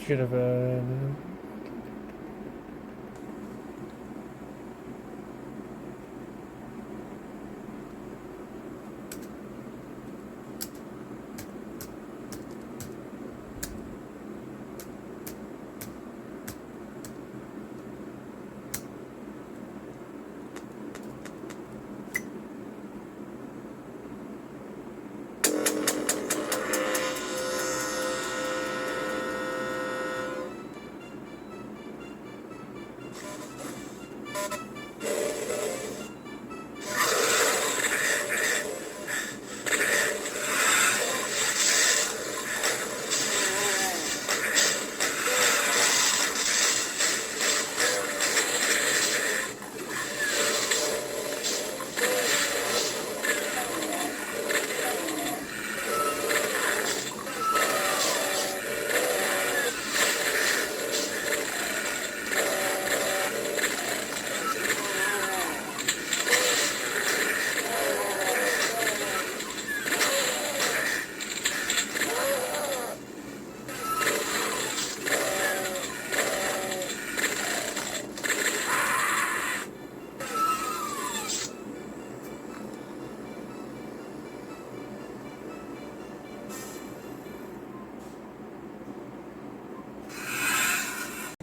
Should have.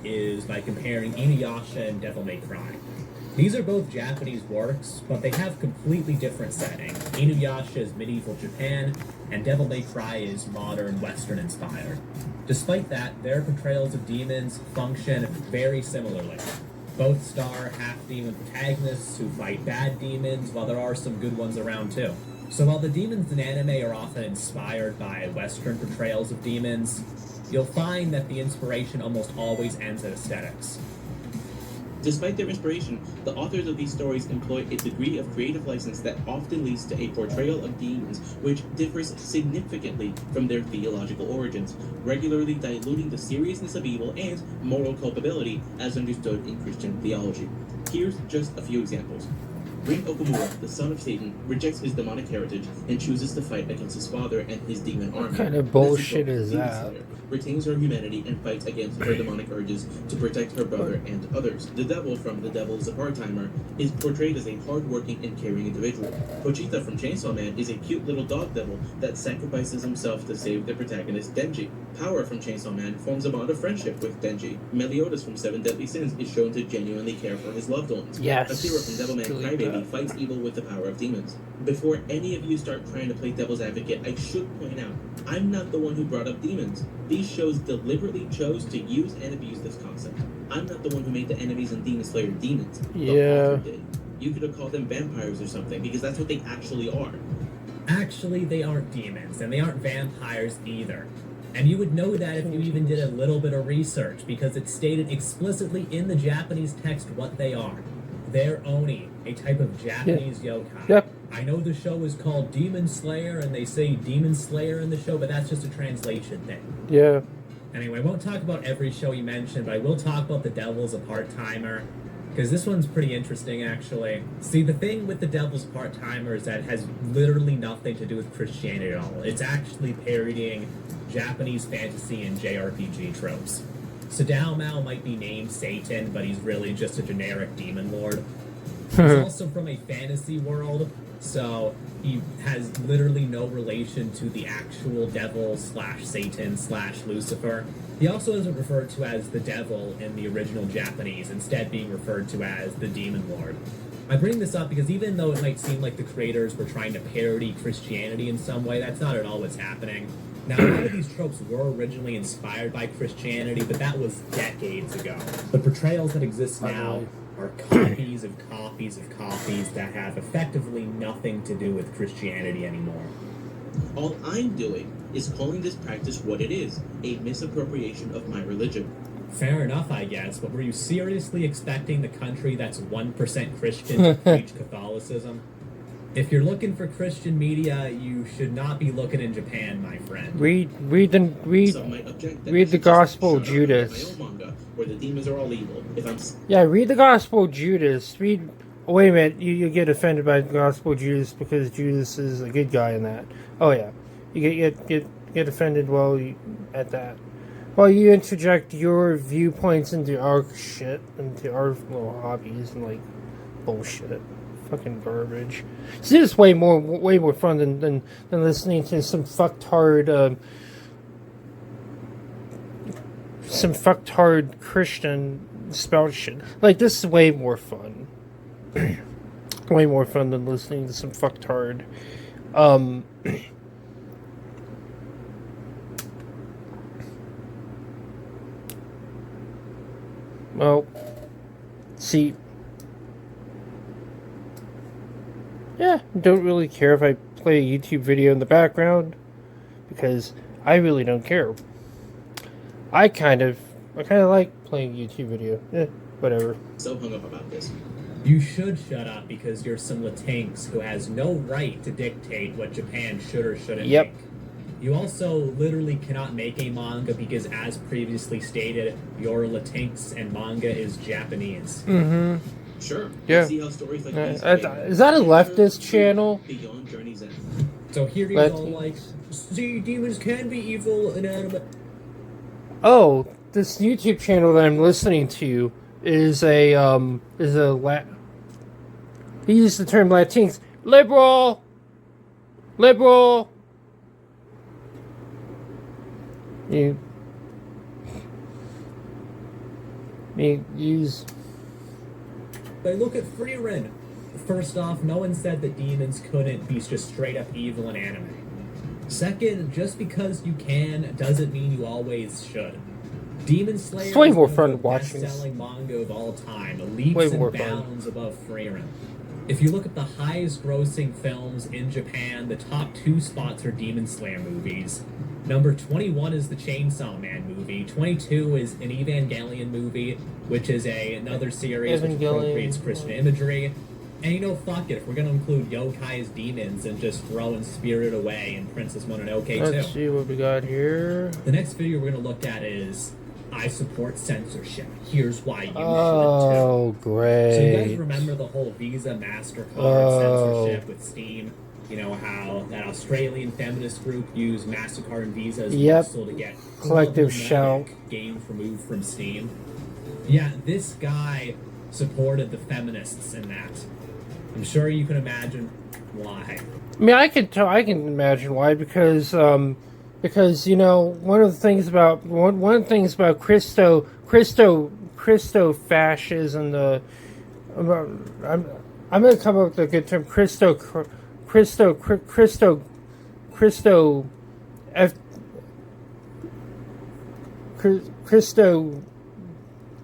Is by comparing Inuyasha and Devil May Cry. These are both Japanese works, but they have completely different settings. Inuyasha is medieval Japan, and Devil May Cry is modern, Western-inspired. Despite that, their portrayals of demons function very similarly. Both star half-demon protagonists who fight bad demons, while there are some good ones around too. So while the demons in anime are often inspired by Western portrayals of demons, you'll find that the inspiration almost always ends at aesthetics. Despite their inspiration, the authors of these stories employ a degree of creative license that often leads to a portrayal of demons which differs significantly from their theological origins, regularly diluting the seriousness of evil and moral culpability as understood in Christian theology. Here's just a few examples. Rin Okumura, the son of Satan, rejects his demonic heritage and chooses to fight against his father and his demon army. What kind of bullshit is that? Retains her humanity and fights against her demonic urges to protect her brother and others. The devil from The Devil is a Part-Timer is portrayed as a hard-working and caring individual. Pochita from Chainsaw Man is a cute little dog devil that sacrifices himself to save the protagonist Denji. Power from Chainsaw Man forms a bond of friendship with Denji. Meliodas from Seven Deadly Sins is shown to genuinely care for his loved ones. Yes. Akira from Devilman Crybaby fights evil with the power of demons. Before any of you start trying to play devil's advocate, I should point out, I'm not the one who brought up demons. These shows deliberately chose to use and abuse this concept. I'm not the one who made the enemies in Demon Slayer demons. The author did. You could have called them vampires or something, because that's what they actually are. Actually, they aren't demons, and they aren't vampires either. And you would know that if you even did a little bit of research, because it's stated explicitly in the Japanese text what they are. They're Oni, a type of Japanese yokai. Yep. I know the show is called Demon Slayer, and they say Demon Slayer in the show, but that's just a translation thing. Yeah. Anyway, I won't talk about every show you mentioned, but I will talk about The Devil's a Part-Timer, because this one's pretty interesting, actually. See, the thing with The Devil's Part-Timer is that it has literally nothing to do with Christianity at all. It's actually parodying Japanese fantasy and JRPG tropes. Sadao Mao might be named Satan, but he's really just a generic demon lord. He's also from a fantasy world, so he has literally no relation to the actual devil / Satan / Lucifer. He also isn't referred to as the devil in the original Japanese, instead being referred to as the demon lord. I bring this up because even though it might seem like the creators were trying to parody Christianity in some way, that's not at all what's happening. Now, a lot of these tropes were originally inspired by Christianity, but that was decades ago. The portrayals that exist now are copies of copies of copies that have effectively nothing to do with Christianity anymore. All I'm doing is calling this practice what it is, a misappropriation of my religion. Fair enough, I guess, but were you seriously expecting the country that's 1% Christian to preach Catholicism? If you're looking for Christian media, you should not be looking in Japan, my friend. Read the Gospel of Judas. Where the demons are all evil. Yeah, read the Gospel of Judas. Wait a minute, you get offended by the Gospel of Judas because Judas is a good guy in that. Oh yeah, you get offended at that. Well, you interject your viewpoints into our shit, into our little hobbies, and like bullshit, fucking garbage. See, it's way more fun than listening to some fucktard Christian spout shit. Like, this is way more fun. Way more fun than listening to some fucktard. Well, see, yeah, don't really care if I play a YouTube video in the background, because I really don't care. I kind of like playing YouTube video. Whatever. So hung up about this. You should shut up because you're some Latinx who has no right to dictate what Japan should or shouldn't make. You also literally cannot make a manga because, as previously stated, you're Latinx and manga is Japanese. Mm-hmm. Sure. Yeah. See how stories like these Is that a leftist channel? Beyond Journey's End. So here you go, like, see, demons can be evil and anime. Oh, this YouTube channel that I'm listening to is he used the term Latinx. Liberal! You use... But look at Frieren. First off, no one said that demons couldn't be just straight up evil in anime. Second, just because you can doesn't mean you always should. Demon Slayer It's way more is fun the watching best-selling manga of all time, leaps and bounds above Frieren. If you look at the highest grossing films in Japan, the top 2 spots are Demon Slayer movies. Number 21 is the Chainsaw Man movie. 22 is an Evangelion movie, which is another series which appropriates Christian imagery. And you know, fuck it, if we're gonna include yokai as demons, and just throwing Spirit Away and Princess Mononoke too. Let's see what we got here. The next video we're gonna look at is I support censorship. Here's why you should too. Oh, great. So you guys remember the whole Visa MasterCard censorship with Steam? You know how that Australian feminist group used MasterCard and Visa as muscle to get collective shout games removed from Steam? Yeah, this guy supported the feminists in that. I'm sure you can imagine why. I mean, I can imagine why, because you know, one of the things about Christo fascism, I'm gonna come up with a good term, Christo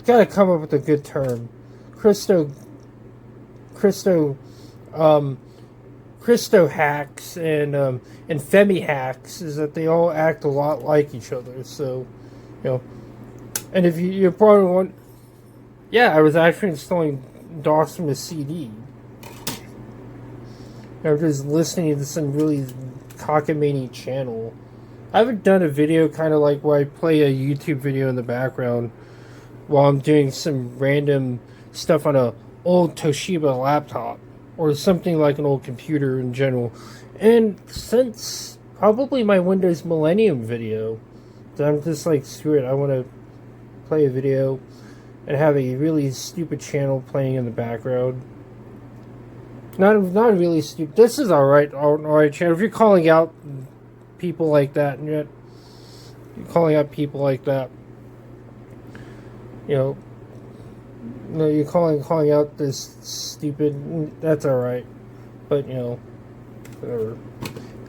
gotta come up with a good term. Christo hacks and femi hacks is that they all act a lot like each other. So, you know, and if you're probably one, yeah, I was actually installing DOS from a CD. I was just listening to some really cockamamie channel. I haven't done a video kind of like where I play a YouTube video in the background while I'm doing some random stuff on a old Toshiba laptop or something like an old computer in general. And since probably my Windows Millennium video, I'm just like, screw it, I want to play a video and have a really stupid channel playing in the background. Not really stupid. This is alright channel. If you're calling out people like that, and you're calling out people like that, you know, no, you're calling out this stupid. That's alright, but you know, whatever.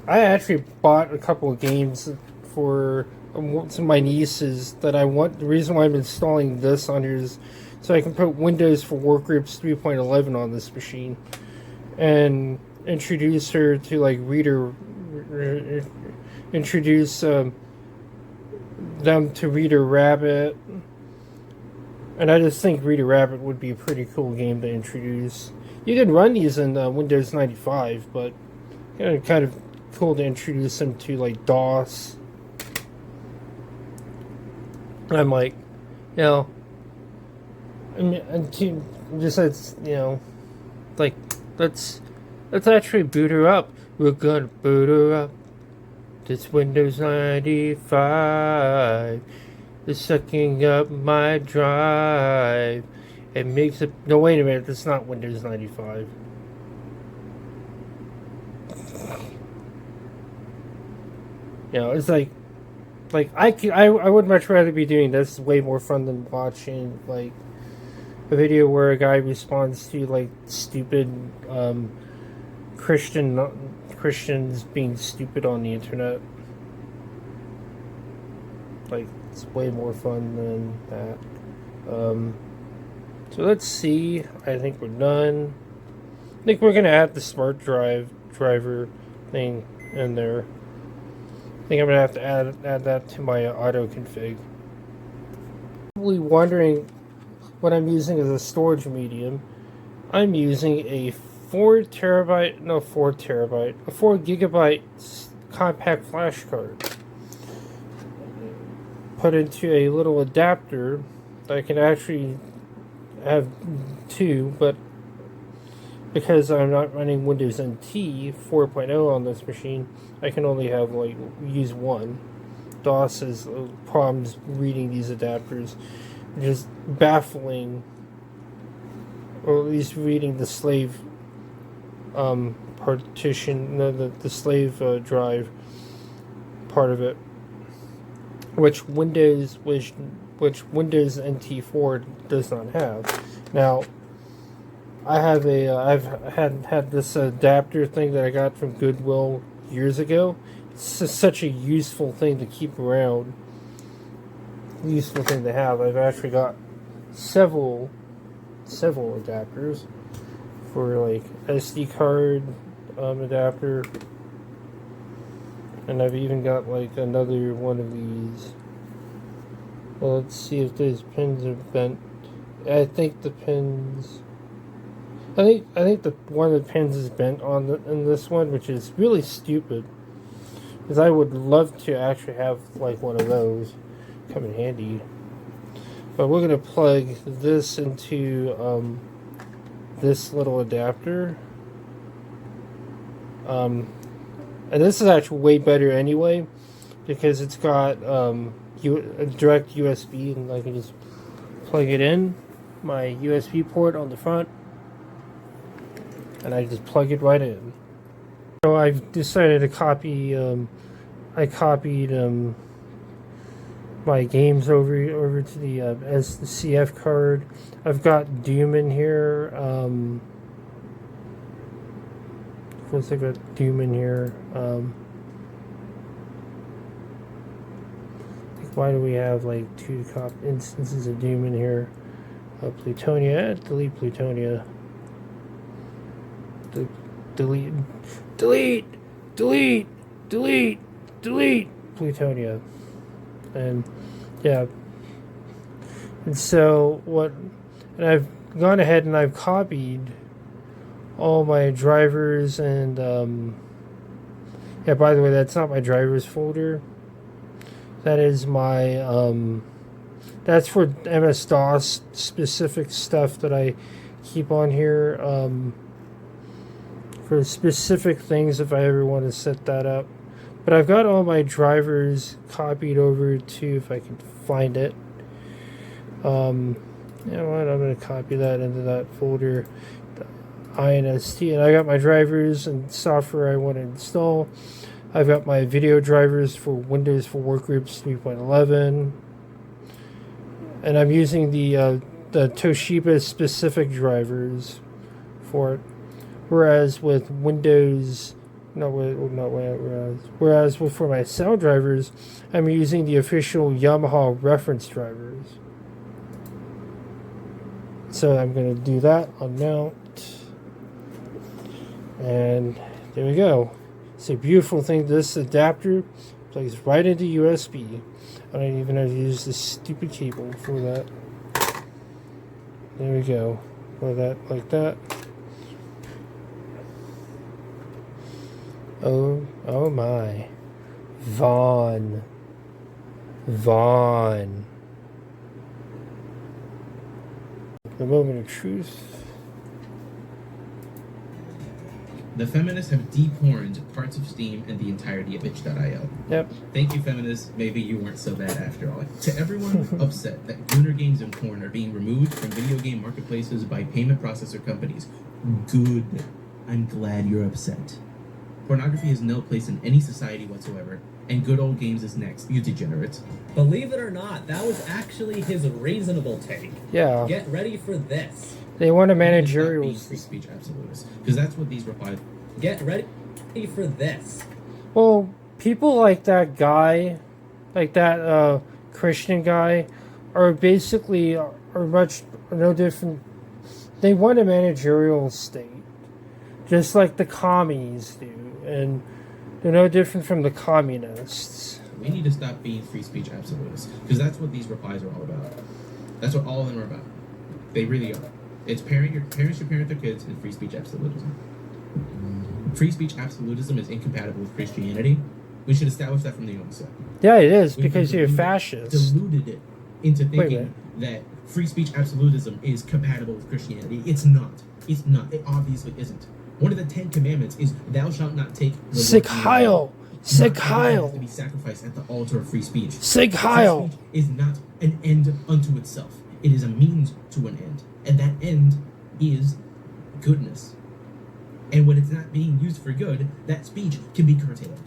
I actually bought a couple of games for some of my nieces that I want. The reason why I'm installing this on here is so I can put Windows for Workgroups 3.11 on this machine and introduce her to like introduce them to Reader Rabbit. And I just think Reader Rabbit would be a pretty cool game to introduce. You can run these in Windows 95, but you know, kind of cool to introduce them to like DOS. And I'm like, you know, I mean, and just it's, you know, like let's actually boot her up. We're gonna boot her up. It's Windows 95. is sucking up my drive. It makes it. No, wait a minute. That's not Windows 95. You know, it's like I would much rather be doing this. It's way more fun than watching like a video where a guy responds to like stupid Christians being stupid on the internet. Like, it's way more fun than that. So let's see. I think we're done. I think we're gonna add the smart driver thing in there. I think I'm gonna have to add that to my auto config. Probably wondering what I'm using as a storage medium. I'm using a 4 gigabyte compact flash card. Put into a little adapter that I can actually have 2, but because I'm not running Windows NT 4.0 on this machine, I can only have use 1. DOS has problems reading these adapters, just baffling, or at least reading the slave partition, the slave drive part of it, which Windows NT4 does not have. Now, I have I've had this adapter thing that I got from Goodwill years ago. It's just such a useful thing to keep around. Useful thing to have. I've actually got several adapters for like SD card adapter, and I've even got like another one of these. Well, let's see if those pins are bent. I think the pins. I think the one of the pins is bent in this one, which is really stupid. Because I would love to actually have like one of those. Come in handy. But we're gonna plug this into this little adapter. And this is actually way better anyway, because it's got a direct USB, and I can just plug it in my USB port on the front, and I just plug it right in. So I've decided to copy. I copied my games over to the as the CF card. I've got Doom in here. Of course, I've got Doom in here. Why do we have like 2 instances of Doom in here? Plutonia. Delete Plutonia. Delete Plutonia. And yeah, and so and I've gone ahead and I've copied all my drivers, and yeah, by the way, that's not my drivers folder. That is my that's for MS-DOS specific stuff that I keep on here for specific things if I ever want to set that up. But I've got all my drivers copied over to, if I can find it. You know what? I'm going to copy that into that folder, INST, and I got my drivers and software I want to install. I've got my video drivers for Windows for Workgroups 3.11, and I'm using the Toshiba specific drivers for it. Whereas with Windows, whereas for my sound drivers, I'm using the official Yamaha reference drivers. So I'm going to do that on mount, and there we go. It's a beautiful thing. This adapter plugs right into USB. I don't even have to use this stupid cable for that. There we go. Plug that like that. Oh my. Vaughn. The moment of truth. The feminists have dehorned parts of Steam and the entirety of itch.io. Yep. Thank you, feminists. Maybe you weren't so bad after all. To everyone upset that Gooner games and porn are being removed from video game marketplaces by payment processor companies, good. I'm glad you're upset. Pornography has no place in any society whatsoever, and good old games is next, you degenerates. Believe it or not, that was actually his reasonable take. Yeah. Get ready for this. They want a Stop being managerial. free speech absolutists, because that's what these replies. Get ready for this. Well, people like that guy, like that Christian guy, are basically are much no different. They want a managerial state, just like the commies do, and they're no different from the communists. We need to stop being free speech absolutists, because that's what these replies are all about. That's what all of them are about. They really are. It's parents should parent their kids in free speech absolutism. Free speech absolutism is incompatible with Christianity. We should establish that from the onset. Yeah, it is, We've because you're a deluded- fascist. Deluded it into Wait a thinking minute. that free speech absolutism is compatible with Christianity. It's not. It's not. It obviously isn't. One of the 10 Commandments is thou shalt not take the Sick Lord's name. Heil! Sick Not everything Heil! has to be sacrificed at the altar of free speech. Sick Free Heil! speech is not an end unto itself. It is a means to an end. And that end is goodness. And when it's not being used for good, that speech can be curtailed.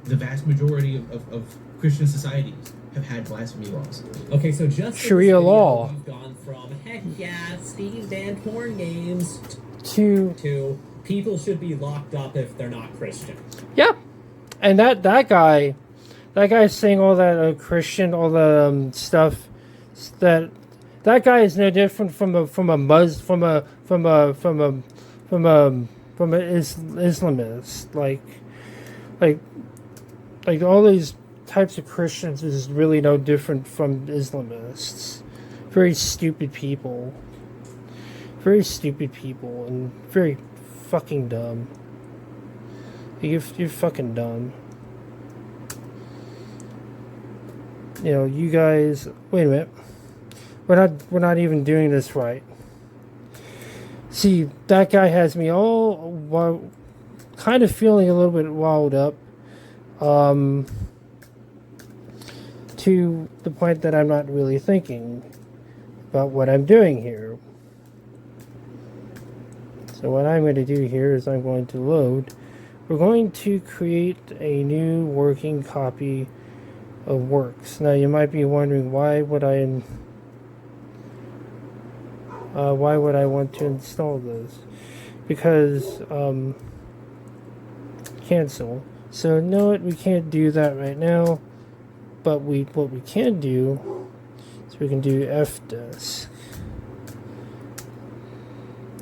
The vast majority of Christian societies have had blasphemy laws. Okay, so just in this Sharia video, law. we've gone from heck yeah, Steam banned porn games To people should be locked up if they're not Christian. yeah, and that guy's saying all that Christian, all the stuff that guy is no different from a Islamist. Like all these types of Christians is really no different from Islamists. Very stupid people. Very stupid people and very fucking dumb. You're fucking dumb. You know, you guys. Wait a minute. We're not even doing this right. See, that guy has me all kind of feeling a little bit riled up. To the point that I'm not really thinking about what I'm doing here. So what I'm going to do here is I'm going to load. We're going to create a new working copy of Works. Now you might be wondering why would I want to install this? Because cancel. So no, we can't do that right now. But what we can do is we can do fdisk.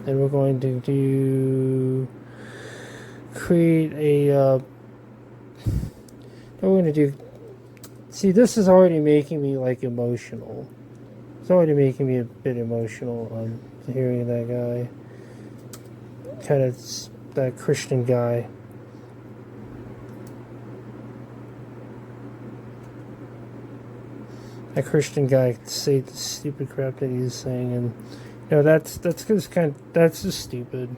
And we're going to create a what we're going to do. See, this is already making me like emotional. It's already making me a bit emotional on hearing that guy, kind of that Christian guy. That Christian guy say the stupid crap that he's saying, and you know that's just stupid.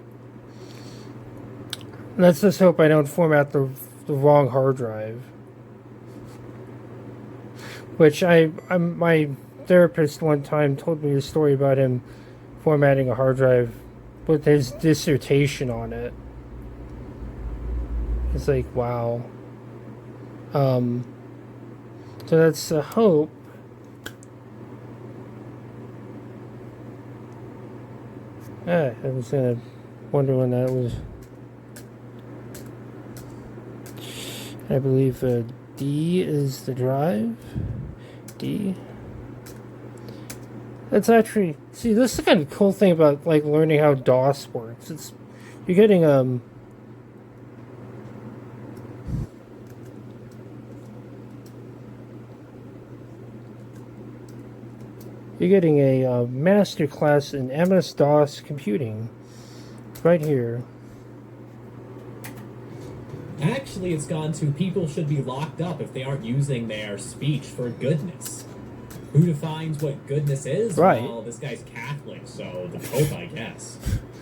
Let's just hope I don't format the wrong hard drive. Which my therapist one time told me a story about him formatting a hard drive with his dissertation on it. It's like, wow. So that's the hope. I was gonna wonder when that was. I believe D is the drive. D. That's actually, see, this is the kind of cool thing about like learning how DOS works. It's you're getting a master class in MS-DOS computing right here. Actually, it's gone to people should be locked up if they aren't using their speech for goodness. Who defines what goodness is? Right. Well, this guy's Catholic, so the Pope, I guess.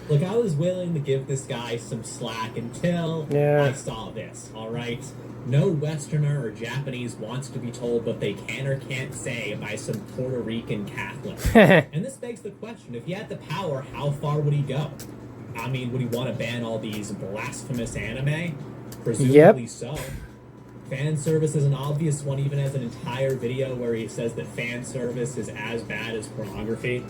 Look, I was willing to give this guy some slack until I saw this, alright? No Westerner or Japanese wants to be told what they can or can't say by some Puerto Rican Catholic. And this begs the question, if he had the power, how far would he go? I mean, would he want to ban all these blasphemous anime? Presumably so. Fan service is an obvious one, even as an entire video where he says that fan service is as bad as pornography.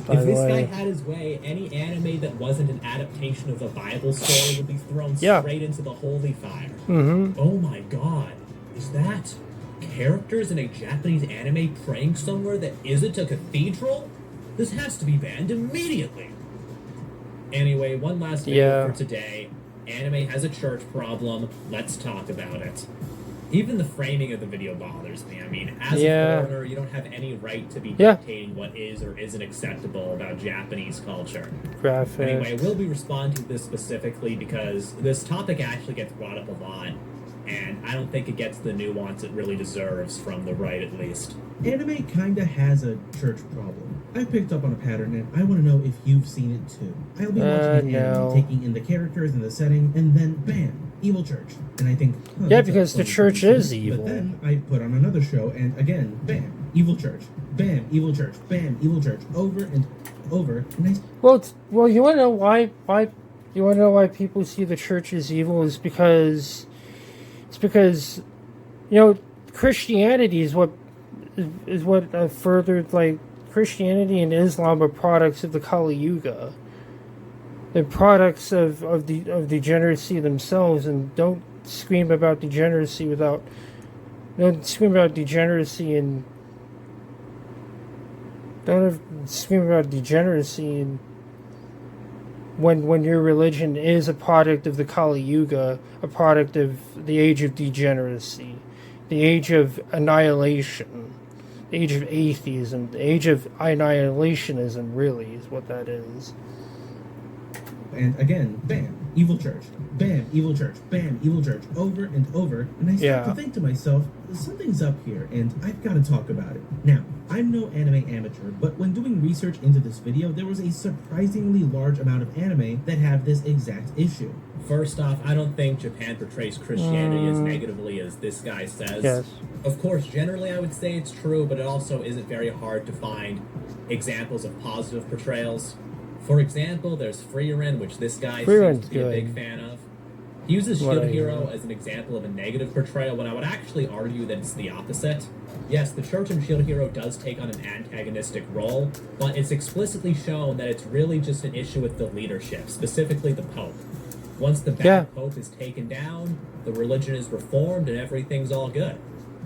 If this guy had his way, any anime that wasn't an adaptation of a Bible story would be thrown straight into the holy fire. Oh my god. Is that characters in a Japanese anime praying somewhere that isn't a cathedral? This has to be banned immediately. Anyway, one last video for today. Anime has a church problem. Let's talk about it. Even the framing of the video bothers me. I mean, as a foreigner, you don't have any right to be dictating what is or isn't acceptable about Japanese culture. Anyway, we'll be responding to this specifically because this topic actually gets brought up a lot, and I don't think it gets the nuance it really deserves, from the right at least. Anime kinda has a church problem. I've picked up on a pattern, and I want to know if you've seen it too. I'll be watching an anime, taking in the characters and the setting, and then bam, evil church. And I think, because the church is evil. But then I put on another show, and again, bam, evil church. Bam, evil church. Bam, evil church. Over and over. And well, you want to know why? You want to know why people see the church as evil? It's because Christianity is what furthered, like, Christianity and Islam are products of the Kali Yuga. They're products of degeneracy themselves, and don't scream about degeneracy don't scream about degeneracy and when your religion is a product of the Kali Yuga, a product of the age of degeneracy, the age of annihilation, the age of atheism, the age of annihilationism, really, is what that is. And again, bam, evil church. Bam, evil church. Bam, evil church. Over and over. And I start to think to myself, something's up here, and I've got to talk about it. Now, I'm no anime amateur, but when doing research into this video, there was a surprisingly large amount of anime that have this exact issue. First off, I don't think Japan portrays Christianity as negatively as this guy says. Yes. Of course, generally I would say it's true, but it also isn't very hard to find examples of positive portrayals. For example, there's Freerin, which this guy seems to be a big fan of. He uses Shield Hero as an example of a negative portrayal, when I would actually argue that it's the opposite. Yes, the Church in Shield Hero does take on an antagonistic role, but it's explicitly shown that it's really just an issue with the leadership, specifically the Pope. Once the bad Pope is taken down, the religion is reformed and everything's all good.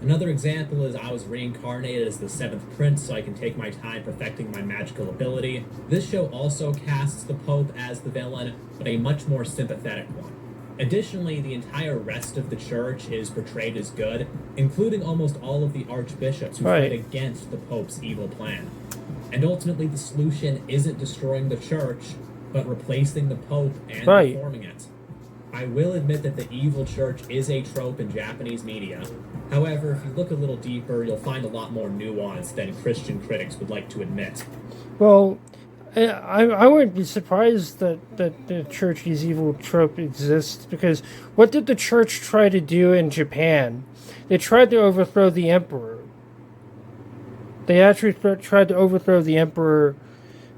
Another example is I was reincarnated as the 7th Prince so I can take my time perfecting my magical ability. This show also casts the Pope as the villain, but a much more sympathetic one. Additionally, the entire rest of the church is portrayed as good, including almost all of the archbishops who fight against the Pope's evil plan. And ultimately, the solution isn't destroying the church, but replacing the Pope and reforming it. I will admit that the evil church is a trope in Japanese media. However, if you look a little deeper, you'll find a lot more nuance than Christian critics would like to admit. Well, I wouldn't be surprised that the church is evil trope exists, because what did the church try to do in Japan? They tried to overthrow the emperor. They actually tried to overthrow the emperor.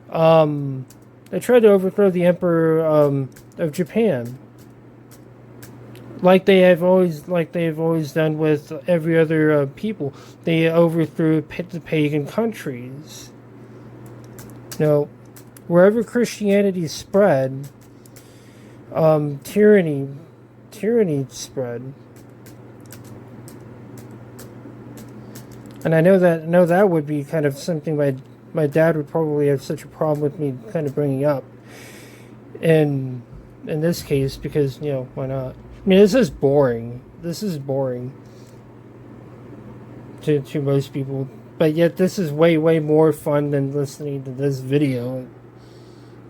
They tried to overthrow the emperor of Japan, like they have always done with every other people. They overthrew the pagan countries. Wherever Christianity spread, tyranny spread. And I know that would be kind of something my dad would probably have such a problem with me kind of bringing up. In this case, because why not? I mean, this is boring. To most people, but yet this is way more fun than listening to this video.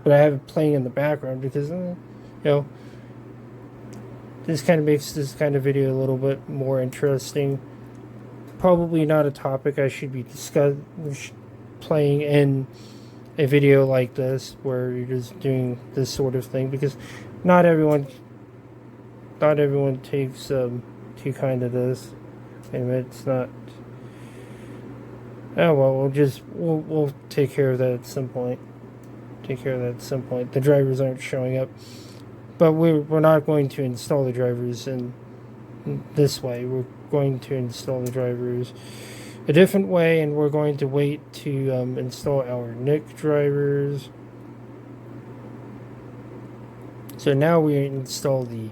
But I have it playing in the background because this kind of makes this kind of video a little bit more interesting. Probably not a topic I should be playing in a video like this where you're just doing this sort of thing, because not everyone takes too kind of this. And it's not. Oh well, we'll take care of that at some point. The drivers aren't showing up, but we're not going to install the drivers in this way. We're going to install the drivers a different way, and we're going to wait to install our NIC drivers. So now we install the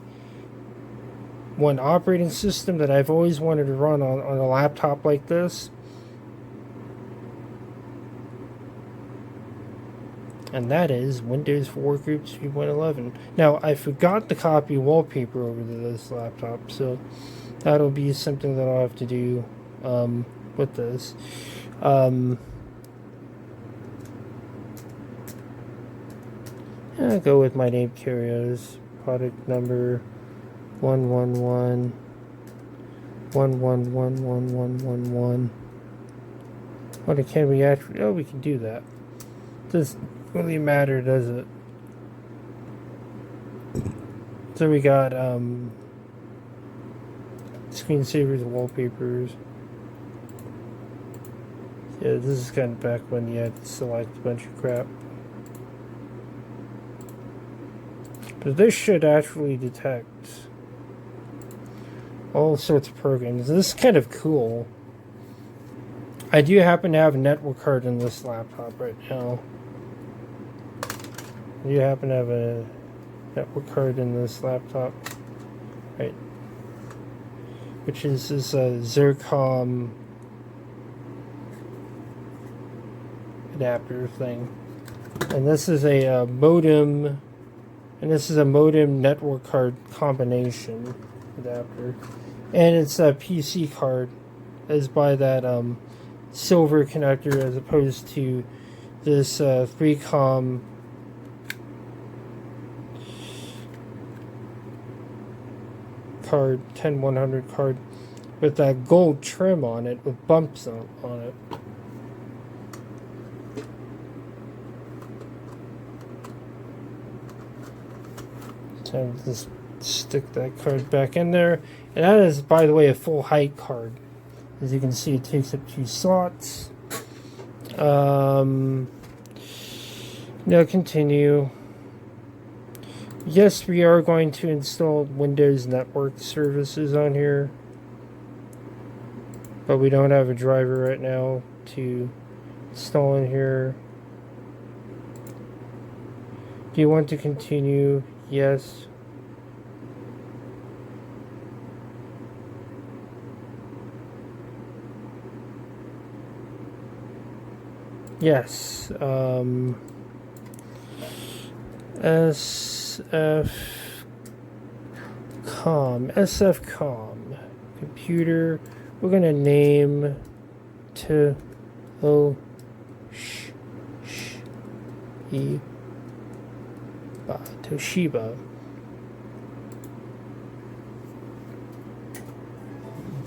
one operating system that I've always wanted to run on a laptop like this. And that is Windows 4 Group 3.11. Now, I forgot to copy wallpaper over to this laptop, so that'll be something that I'll have to do with this. I'll go with my name carriers. Product number 111111111. What can we actually? Oh, we can do that. Doesn't really matter, does it? So we got screensavers, wallpapers. Yeah, this is kind of back when you had to select a bunch of crap. But this should actually detect all sorts of programs. This is kind of cool. I do happen to have a network card in this laptop right now. I do happen to have a network card in this laptop. Right. Which is this Zircom adapter thing. And this is a modem. And this is a modem network card combination adapter. And it's a PC card. Is by that silver connector as opposed to this 3Com card, 10100 card with that gold trim on it with bumps on it. So just stick that card back in there. And that is, by the way, a full height card. As you can see, it takes up 2 slots. Now continue. Yes, we are going to install Windows Network Services on here. But we don't have a driver right now to install in here. Do you want to continue? Yes. Yes. SFCOM computer. We're gonna name Toshiba.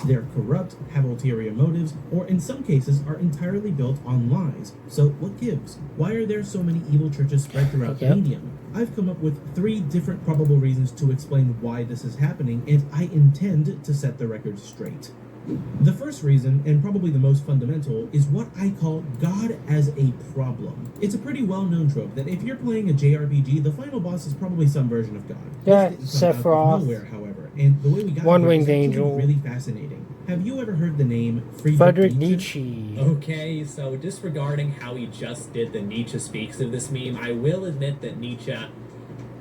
They're corrupt, have ulterior motives, or in some cases are entirely built on lies. So what gives? Why are there so many evil churches spread throughout the medium? I've come up with 3 different probable reasons to explain why this is happening, and I intend to set the record straight. The first reason, and probably the most fundamental, is what I call God as a problem. It's a pretty well-known trope that if you're playing a JRPG, the final boss is probably some version of God. Yeah, Sephiroth. Nowhere, however, and the way we got One-Winged Angel. Really fascinating. Have you ever heard the name Friedrich Nietzsche? Okay, so disregarding how he just did the Nietzsche Speaks of this meme, I will admit that Nietzsche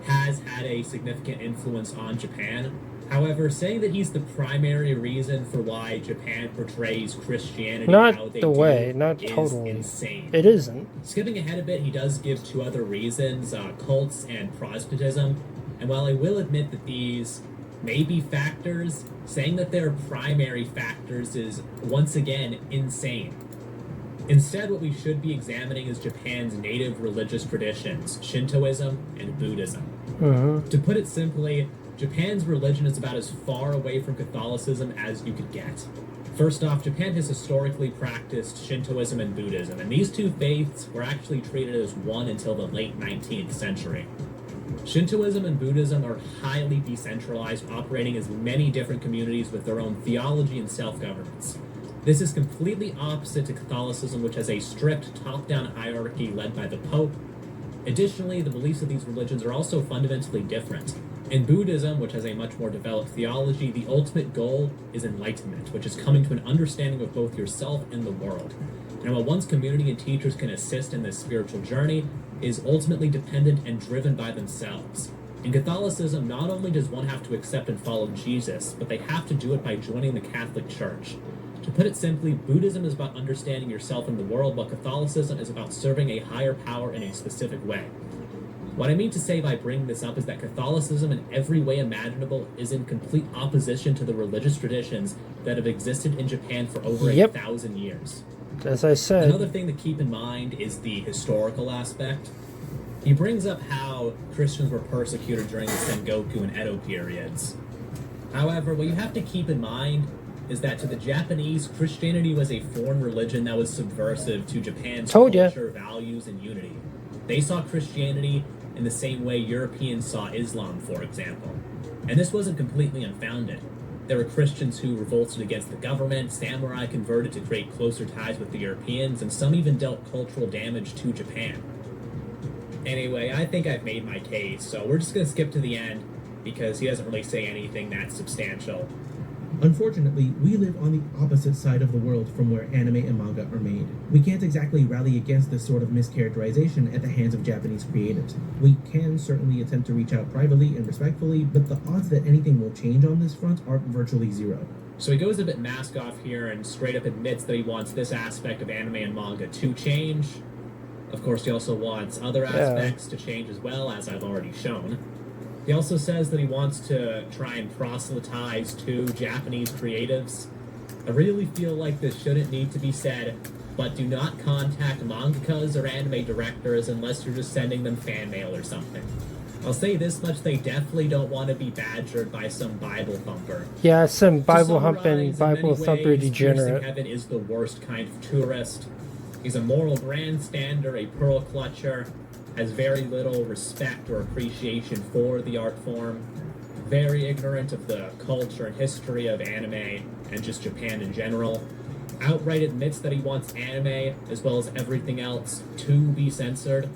has had a significant influence on Japan. However, saying that he's the primary reason for why Japan portrays Christianity how they not is totally insane. It isn't. Skipping ahead a bit, he does give 2 other reasons, cults and protestantism. And while I will admit that these may be factors, saying that they're primary factors is, once again, insane. Instead, what we should be examining is Japan's native religious traditions, Shintoism and Buddhism. To put it simply, Japan's religion is about as far away from Catholicism as you could get. First off, Japan has historically practiced Shintoism and Buddhism, and these two faiths were actually treated as one until the late 19th century. Shintoism and Buddhism are highly decentralized, operating as many different communities with their own theology and self-governance. This is completely opposite to Catholicism, which has a strict top-down hierarchy led by the Pope. Additionally, the beliefs of these religions are also fundamentally different. In Buddhism, which has a much more developed theology, the ultimate goal is enlightenment, which is coming to an understanding of both yourself and the world. And while one's community and teachers can assist in this spiritual journey, is ultimately dependent and driven by themselves. In Catholicism, not only does one have to accept and follow Jesus, but they have to do it by joining the Catholic Church. To put it simply, Buddhism is about understanding yourself and the world, while Catholicism is about serving a higher power in a specific way. What I mean to say by bringing this up is that Catholicism in every way imaginable is in complete opposition to the religious traditions that have existed in Japan for over 1,000 years. As I said. Another thing to keep in mind is the historical aspect. He brings up how Christians were persecuted during the Sengoku and Edo periods. However, what you have to keep in mind is that to the Japanese, Christianity was a foreign religion that was subversive to Japan's culture, values, and unity. They saw Christianity in the same way Europeans saw Islam, for example. And this wasn't completely unfounded. There were Christians who revolted against the government, samurai converted to create closer ties with the Europeans, and some even dealt cultural damage to Japan. Anyway, I think I've made my case, so we're just going to skip to the end, because he doesn't really say anything that substantial. Unfortunately, we live on the opposite side of the world from where anime and manga are made. We can't exactly rally against this sort of mischaracterization at the hands of Japanese creatives. We can certainly attempt to reach out privately and respectfully, but the odds that anything will change on this front are virtually zero. So he goes a bit mask off here and straight up admits that he wants this aspect of anime and manga to change. Of course, he also wants other aspects to change as well, as I've already shown. He also says that he wants to try and proselytize to Japanese creatives. I really feel like this shouldn't need to be said, but do not contact mangakas or anime directors unless you're just sending them fan mail or something. I'll say this much, they definitely don't want to be badgered by some Bible thumper. Yeah, some Bible humping, Bible thumper degenerate. Heaven is the worst kind of tourist. He's a moral grandstander, a pearl clutcher, has very little respect or appreciation for the art form, very ignorant of the culture and history of anime and just Japan in general, outright admits that he wants anime, as well as everything else, to be censored.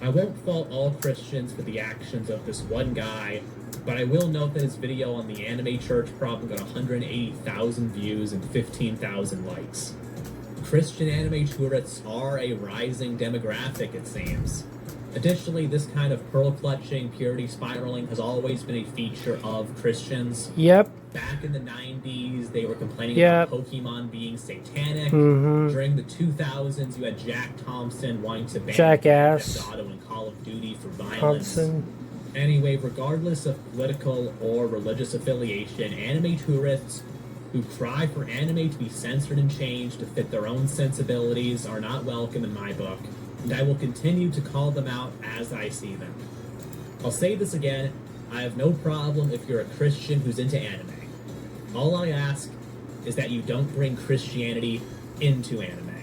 I won't fault all Christians for the actions of this one guy, but I will note that his video on the anime church problem got 180,000 views and 15,000 likes. Christian anime tourists are a rising demographic, it seems. Additionally, this kind of pearl-clutching, purity spiraling has always been a feature of Christians. Yep. Back in the 90s, they were complaining about Pokemon being satanic. Mm-hmm. During the 2000s, you had Jack Thompson wanting to ban Jackass. Auto and Call of Duty for violence. Thompson. Anyway, regardless of political or religious affiliation, anime tourists who cry for anime to be censored and changed to fit their own sensibilities are not welcome in my book, and I will continue to call them out as I see them. I'll say this again, I have no problem if you're a Christian who's into anime. All I ask is that you don't bring Christianity into anime.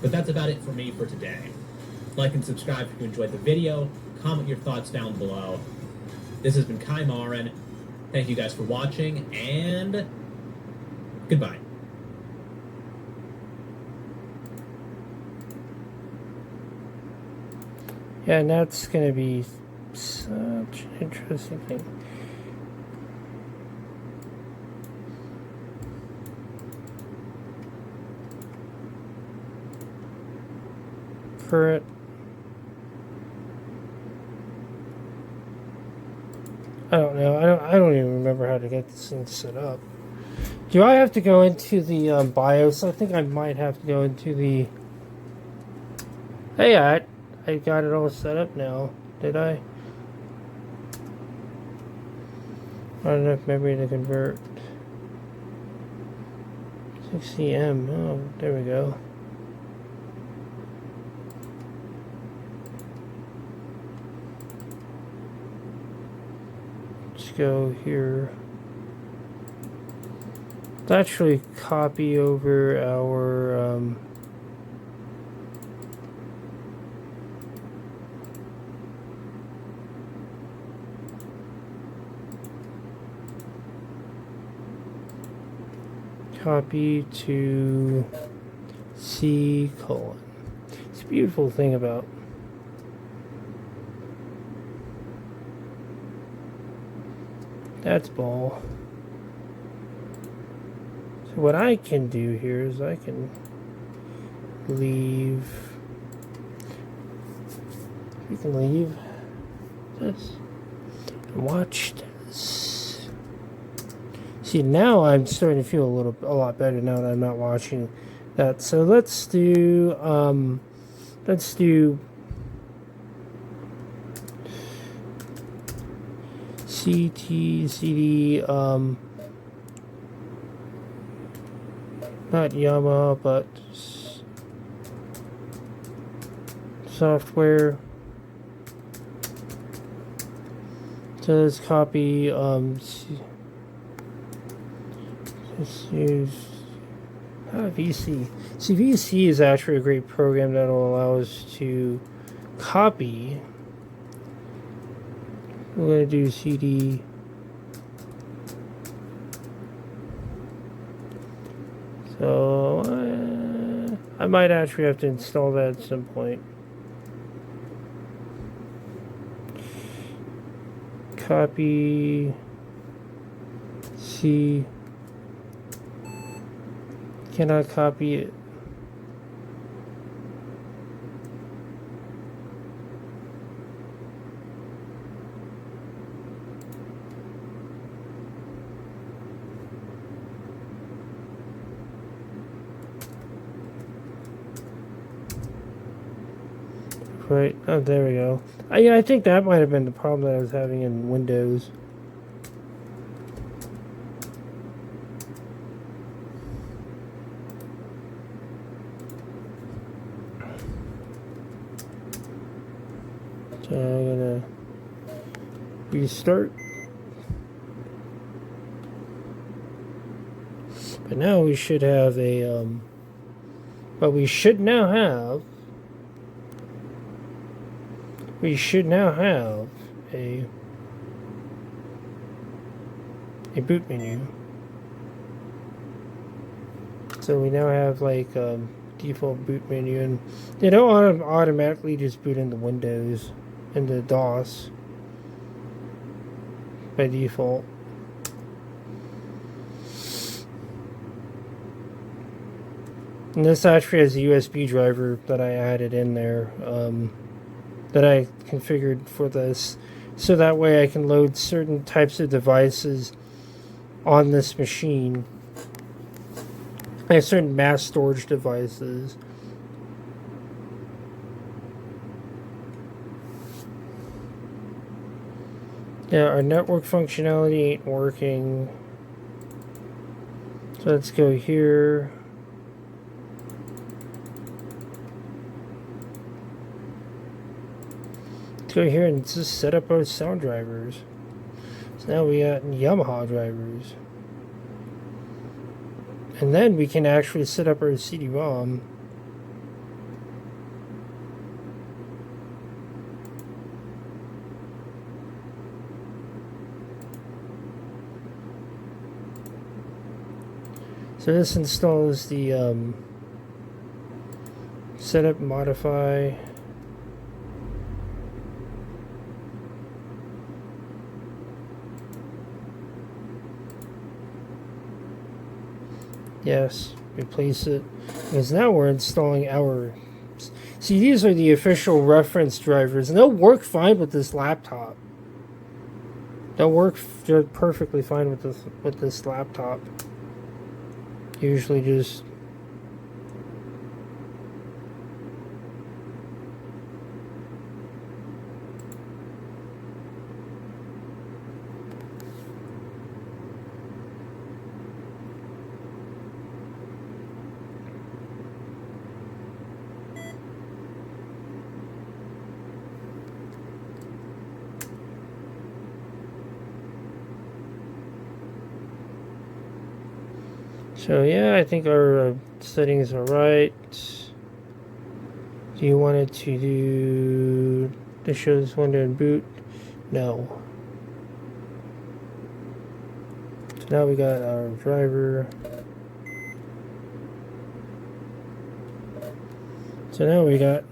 But that's about it for me for today. Like and subscribe if you enjoyed the video, comment your thoughts down below. This has been Kai Marin. Thank you guys for watching, and goodbye. Yeah, and that's going to be such an interesting thing. Current. I don't know. I don't even remember how to get this thing set up. Do I have to go into the BIOS? I think I might have to go into the... Hey, I got it all set up now. Did I? I don't know if maybe to convert 60M. Oh, there we go. Let's go here. Let's actually copy over our copy to C colon. It's a beautiful thing about that's ball. So what I can do here is I can leave. We can leave this and watch this. See, now I'm starting to feel a lot better now that I'm not watching that. So let's do cd not Yamaha but software. So let's copy let's use VC. See, VC is actually a great program that will allow us to copy. We're going to do CD. So I might actually have to install that at some point. Copy C. Cannot copy it. Right. Oh, there we go. I think that might have been the problem that I was having in Windows. So I'm gonna restart. But now we should have a but we should now have a boot menu. So we now have like default boot menu, and they don't automatically just boot into Windows, into DOS by default. And this actually has a USB driver that I added in there, that I configured for this, so that way I can load certain types of devices on this machine. I have certain mass storage devices. Yeah, our network functionality ain't working. So let's go here. Let's go here and just set up our sound drivers. So now we got Yamaha drivers. And then we can actually set up our CD-ROM. So this installs the setup, modify. Yes, replace it. Because now we're installing our... See, these are the official reference drivers, and they'll work fine with this laptop. They'll work perfectly fine with this laptop. Usually just... So yeah, I think our settings are right. Do you want it to do to show this window and boot? No. So now we got our driver. So now we got,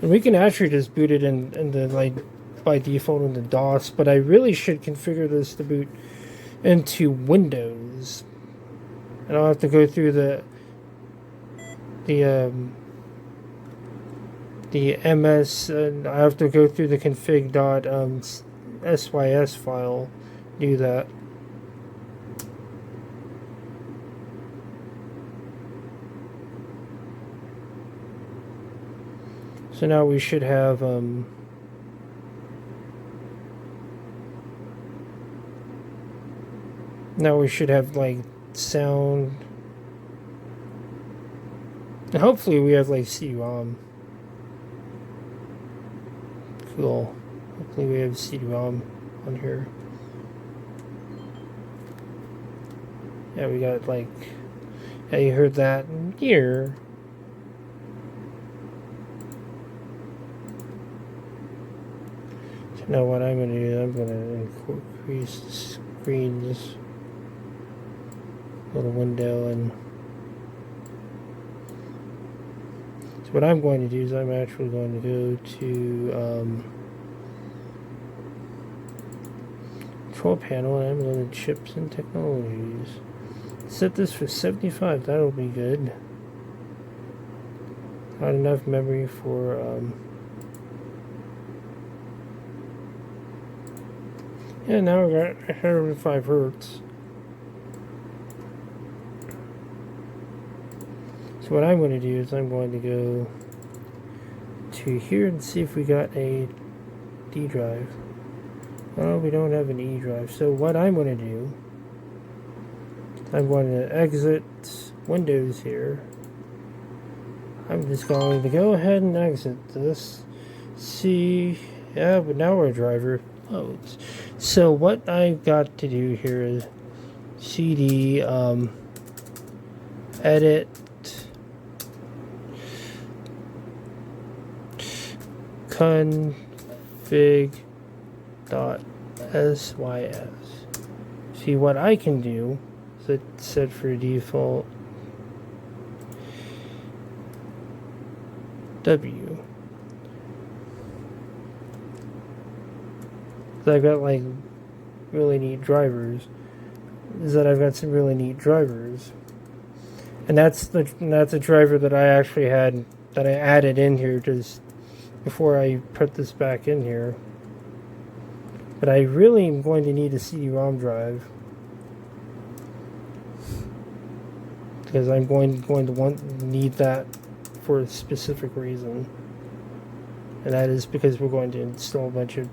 and we can actually just boot it in the like by default in the DOS, but I really should configure this to boot into Windows, and I'll have to go through the MS, and I have to go through the config.sys file, do that. So now we should have like sound, and hopefully we have like CD-ROM. Cool. Hopefully we have CD-ROM on here. Yeah, we got like, yeah, you heard that here. So now what I'm going to do, I'm going to increase the screen's little window, and so what I'm going to do is I'm actually going to go to control panel, and I'm going to chips and technologies. Set this for 75. That'll be good. Not enough memory for yeah, now we got 105 hertz. So what I'm going to do is I'm going to go to here and see if we got a D drive. Well, we don't have an E drive. So what I'm going to do, I'm going to exit Windows here. I'm just going to go ahead and exit this. See, yeah, but now our driver loads. So what I've got to do here is CD edit config.sys. See, what I can do is it set for default W. So I've got like really neat drivers. Is that I've got some really neat drivers, and that's a driver that I actually had, that I added in here just before I put this back in here. But I really am going to need a CD-ROM drive, because I'm going to need that for a specific reason, and that is because we're going to install a bunch of,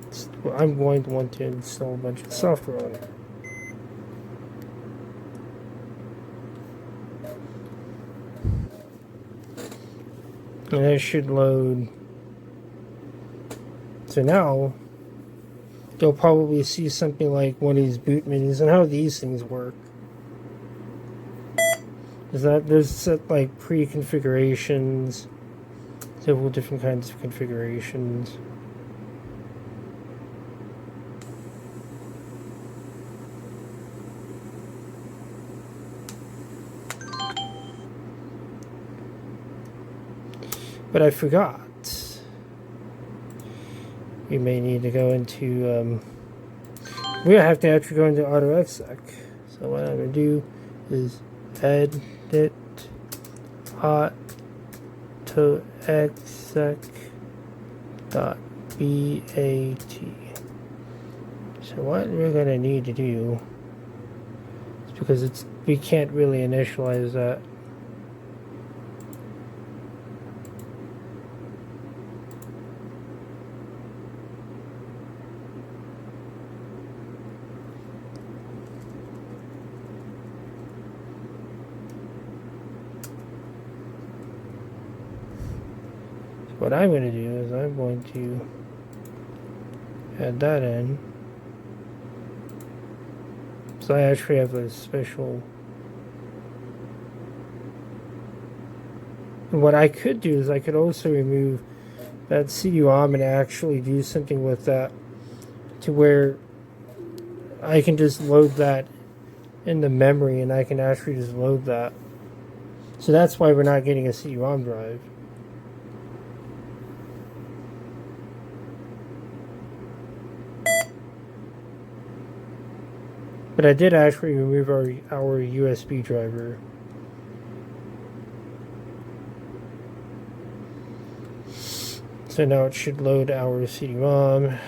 I'm going to want to install a bunch of software on it. And that should load. So now you'll probably see something like one of these boot menus, and how these things work is that there's set like pre-configurations, several different kinds of configurations. But I forgot. We may need to go into, we have to actually go into AutoExec. So what I'm going to do is edit AutoExec.bat. So what we're going to need to do is, because we can't really initialize that. What I'm going to do is I'm going to add that in. So I actually have a special And what I could do is I could also remove that CD-ROM and actually do something with that to where I can just load that in the memory and I can actually just load that. So that's why we're not getting a CD-ROM drive. But I did actually remove our USB driver. So now it should load our CD-ROM.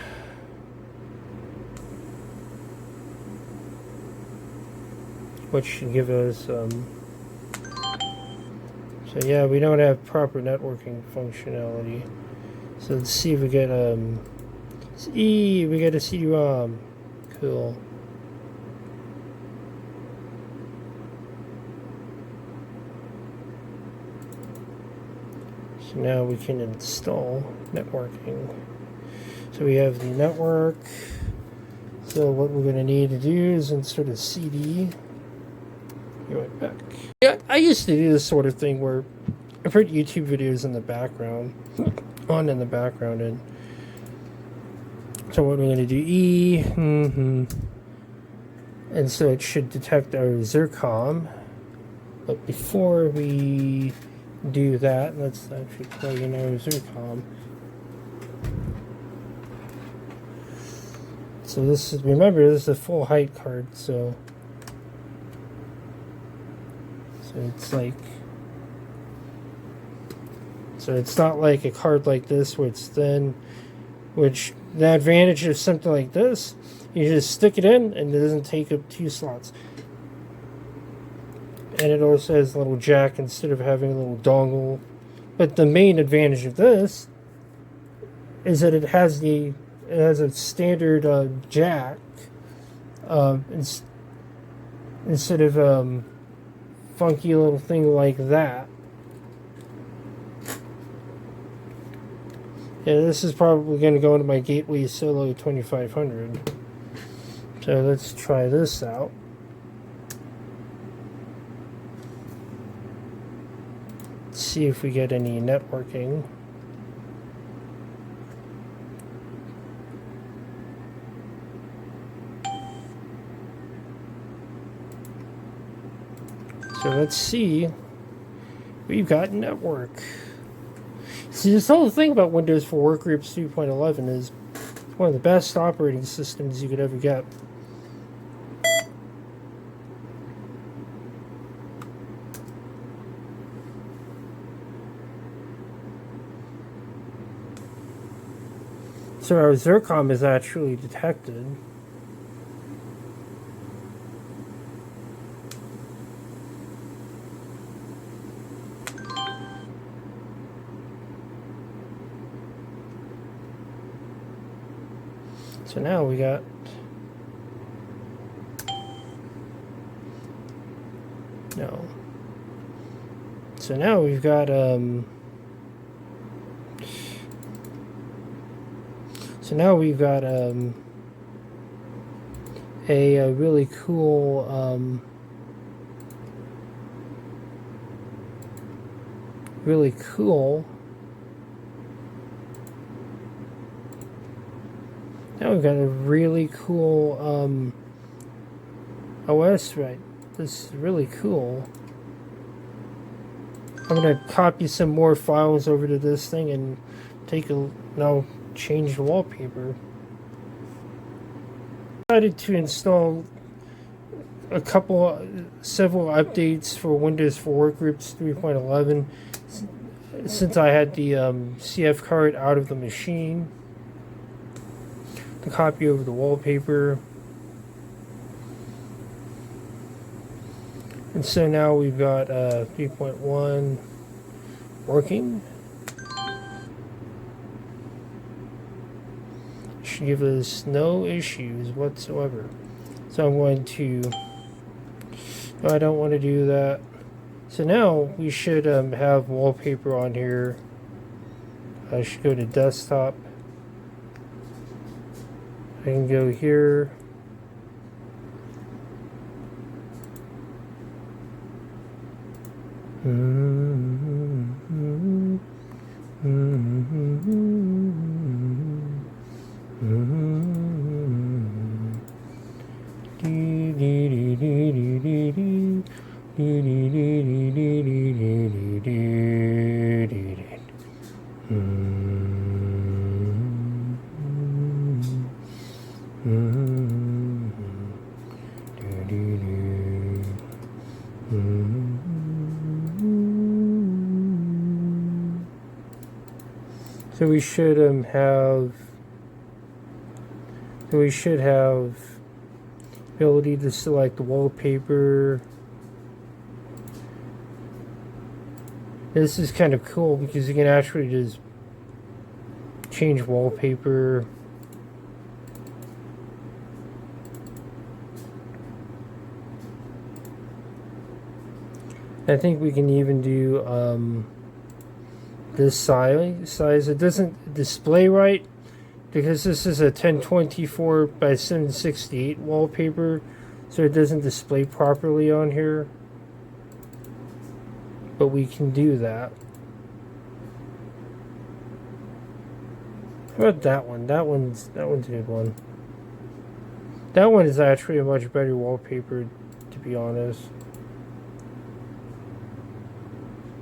Which should give us, so yeah, we don't have proper networking functionality. So let's see if we get, we get a CD-ROM. Cool. So now we can install networking. So we have the network. So what we're going to need to do is insert a CD. Right back. Yeah, I used to do this sort of thing where I put YouTube videos in the background, in the background, and so what we're going to do, and so it should detect our Zircom. But before we do that, let's actually plug in our Zircom. So this is, remember, this is a full height card, so it's like, so it's not like a card like this where it's thin, which the advantage of something like this, you just stick it in and it doesn't take up 2 slots. And it also has a little jack instead of having a little dongle. But the main advantage of this is that it has a standard jack instead of funky little thing like that. Yeah, this is probably going to go into my Gateway Solo 2500. So let's try this out. Let's see if we get any networking. So let's see. We've got network. See, this whole thing about Windows for Workgroups 3.11 is one of the best operating systems you could ever get. So our Zircom is actually detected. So now we got no. So now we've got so now we've got a really cool now we've got a really cool OS, right? This is really cool. I'm gonna copy some more files over to this thing and now change the wallpaper. I decided to install several updates for Windows for Workgroups 3.11 since I had the CF card out of the machine. To copy over the wallpaper. And so now we've got 3.1 working. Should give us no issues whatsoever. So I'm going to, no, I don't want to do that. So now we should have wallpaper on here. I should go to desktop. I can go here. So we should have ability to select the wallpaper. This is kind of cool because you can actually just change wallpaper. I think we can even do this size. It doesn't display right because this is a 1024 by 768 wallpaper, so it doesn't display properly on here. But we can do that. How about that one? That one's a good one. That one is actually a much better wallpaper, to be honest.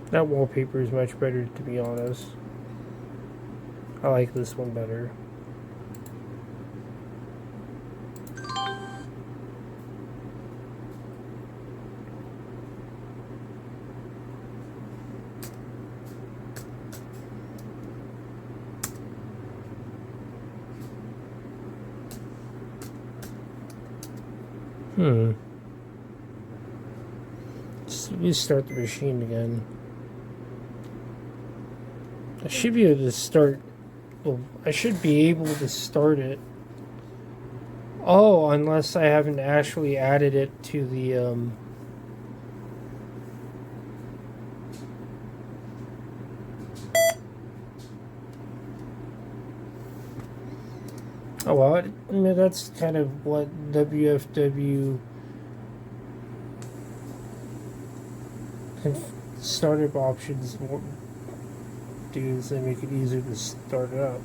That wallpaper is much better, to be honest. I like this one better. Let's restart the machine again. I should be able to start. Well, I should be able to start it. Oh, unless I haven't actually added it to the Oh well, I mean, that's kind of what WFW startup options do, is they make it easier to start it up.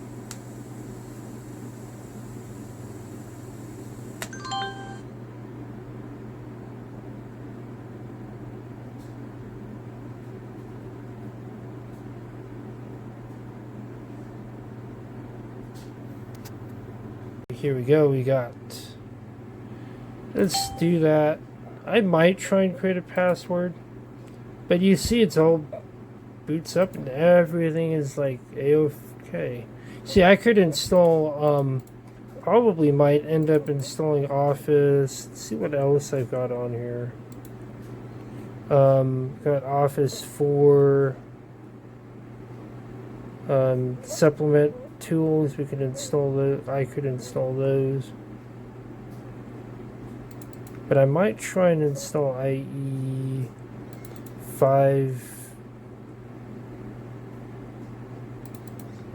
Here we go, let's do that. I might try and create a password, but you see it's all boots up and everything is like A-OK. See, I could install, probably might end up installing Office. Let's see what else I've got on here. Got Office 4, supplement tools. We can install those. I could install those, but I might try and install IE 5.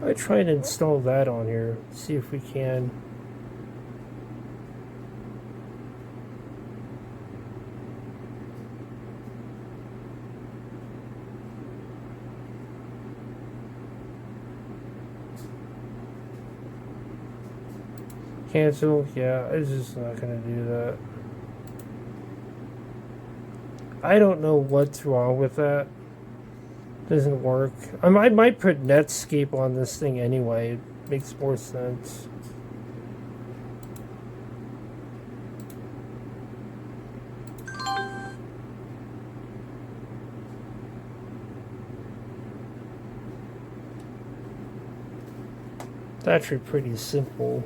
I try and install that on here. See if we can. Cancel. Yeah, I'm just not gonna do that. I don't know what's wrong with that. Doesn't work. I might put Netscape on this thing anyway. It makes more sense. It's actually pretty simple.